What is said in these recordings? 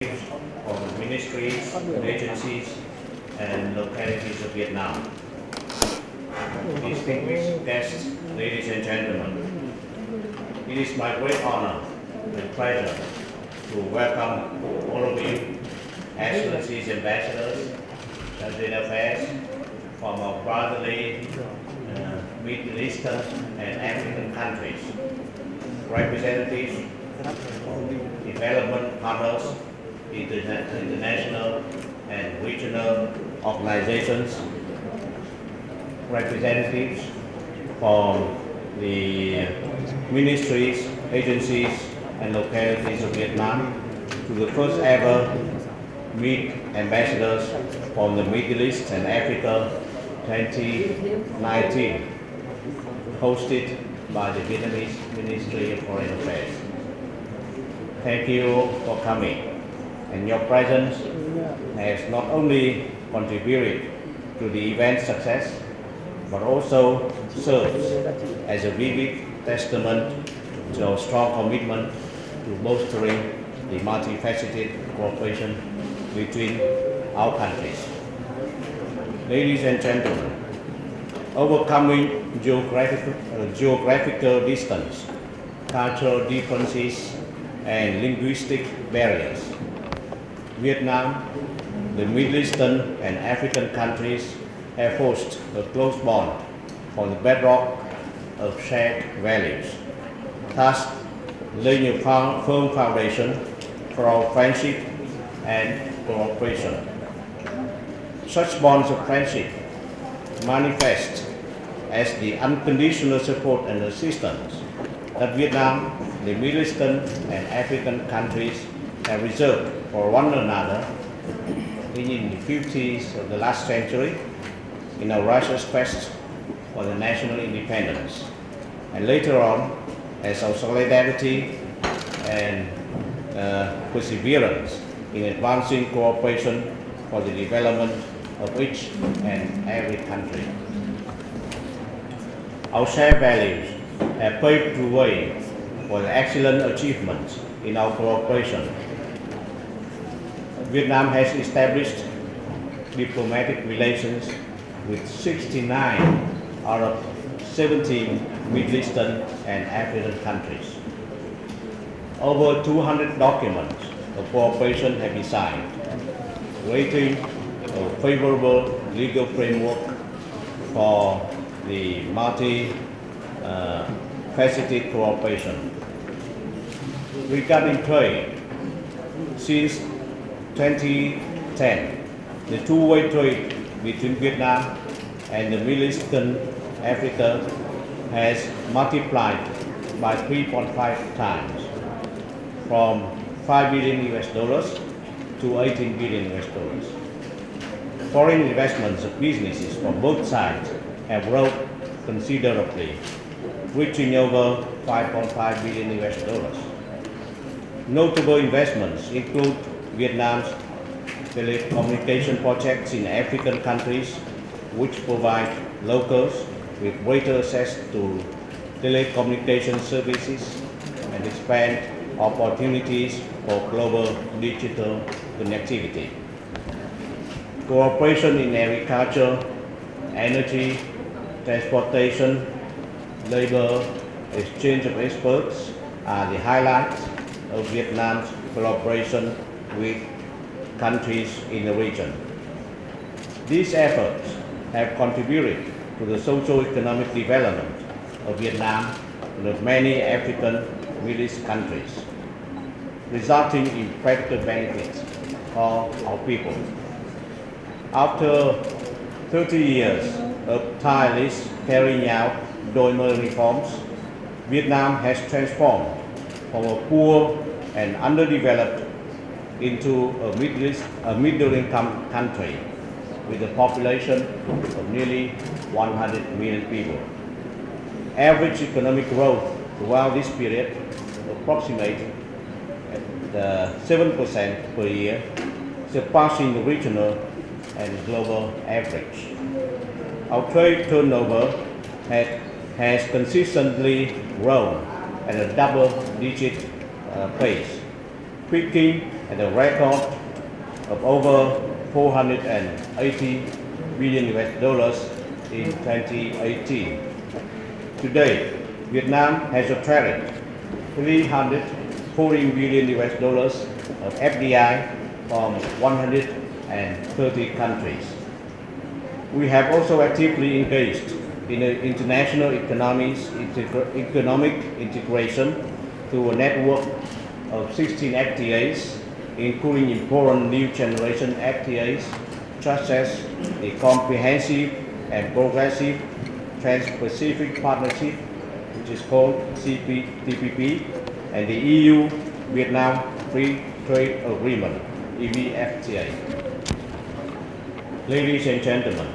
from ministries, agencies, and localities of Vietnam. Distinguished guests, ladies and gentlemen, it is my great honor and pleasure to welcome all of you, Excellencies, Ambassadors, Foreign Affairs from our brotherly Middle Eastern and African countries, representatives of development partners, international and regional organizations, representatives from the ministries, agencies, and localities of Vietnam, to the first ever Meet Ambassadors from the Middle East and Africa 2019, hosted by the Vietnamese Ministry of Foreign Affairs. Thank you for coming, and your presence has not only contributed to the event's success, but also serves as a vivid testament to our strong commitment to bolstering the multifaceted cooperation between our countries. Ladies and gentlemen, overcoming geographical distance, cultural differences, and linguistic barriers, Vietnam, the Middle Eastern and African countries have forged a close bond on the bedrock of shared values, thus laying a firm foundation for our friendship and cooperation. Such bonds of friendship manifest as the unconditional support and assistance that Vietnam, the Middle Eastern and African countries have reserved for one another in the 50s of the last century in our righteous quest for the national independence, and later on as our solidarity and perseverance in advancing cooperation for the development of each and every country. Our shared values have paved the way for the excellent achievements in our cooperation. Vietnam has established diplomatic relations with 69 out of 17 Middle Eastern and African countries. Over 200 documents of cooperation have been signed, creating a favorable legal framework for the multi-faceted cooperation. Regarding trade, since 2010, the two-way trade between Vietnam and the Middle Eastern Africa has multiplied by 3.5 times, from $5 billion to 18 billion US dollars. Foreign investments of businesses from both sides have grown considerably, reaching over 5.5 billion US dollars. Notable investments include Vietnam's telecommunication projects in African countries, which provide locals with greater access to telecommunication services and expand opportunities for global digital connectivity. Cooperation in agriculture, energy, transportation, labor, exchange of experts are the highlights of Vietnam's collaboration with countries in the region. These efforts have contributed to the socio-economic development of Vietnam and of many African Middle East countries, resulting in practical benefits for our people. After 30 years of tireless carrying out dormant reforms, Vietnam has transformed from a poor and underdeveloped into a middle-income country with a population of nearly 100 million people. Average economic growth throughout this period approximates 7% per year, surpassing the regional and global average. Our trade turnover has consistently grown at a double-digit pace, peaking at a record of over 480 billion US dollars in 2018. Today, Vietnam has attracted 340 billion US dollars of FDI from 130 countries. We have also actively engaged in international economic integration through a network of 16 FTAs, including important new generation FTAs, such as the Comprehensive and Progressive Trans-Pacific Partnership, which is called TPP, and the EU-Vietnam Free Trade Agreement, EVFTA. Ladies and gentlemen,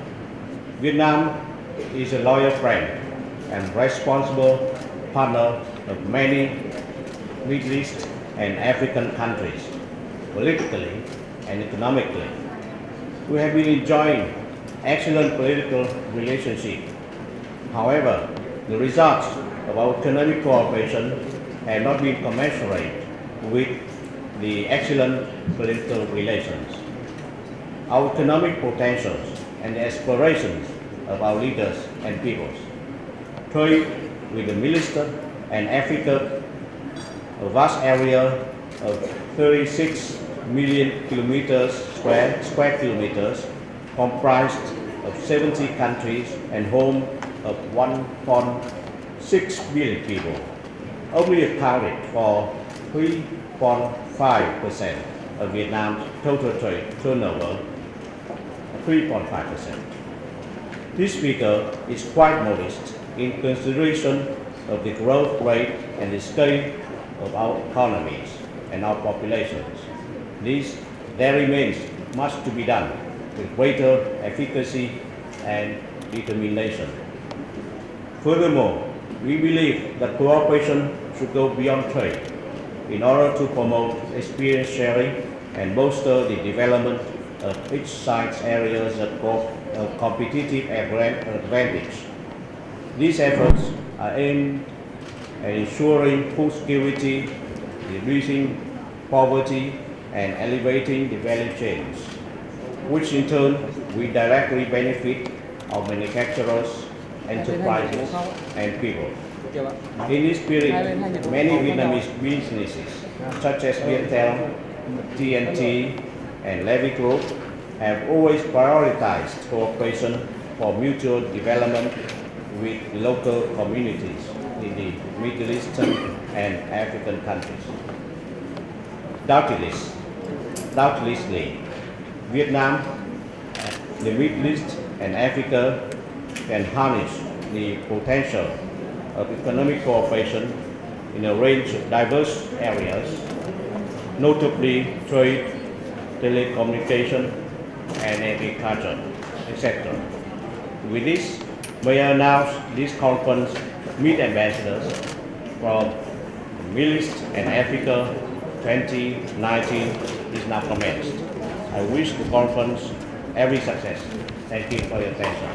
Vietnam is a loyal friend and responsible partner of many Middle East and African countries, politically and economically. We have been enjoying excellent political relationship. However, the results of our economic cooperation have not been commensurate with the excellent political relations. Our economic potentials and the aspirations of our leaders and peoples. Trade with the Middle East and Africa, a vast area of 36 million square kilometers, comprised of 70 countries and home of 1.6 billion people, only accounted for 3.5% of Vietnam's total trade turnover, 3.5%. This figure is quite modest in consideration of the growth rate and the scale of our economies and our populations. There remains much to be done with greater efficacy and determination. Furthermore, we believe that cooperation should go beyond trade in order to promote experience sharing and bolster the development of each side's areas of competitive advantage. These efforts are aimed at ensuring food security, reducing poverty, and elevating the value chains, which in turn will directly benefit our manufacturers, enterprises, and people. In this period, many Vietnamese businesses, such as Viettel, TNT, and Levy Group, have always prioritized cooperation for mutual development with local communities in the Middle Eastern and African countries. Doubtlessly, Vietnam, the Middle East, and Africa can harness the potential of economic cooperation in a range of diverse areas, notably trade, telecommunication, and agriculture, etc. With this, may I announce this conference meet ambassadors from the Middle East and Africa 2019 is now commenced. I wish the conference every success. Thank you for your attention.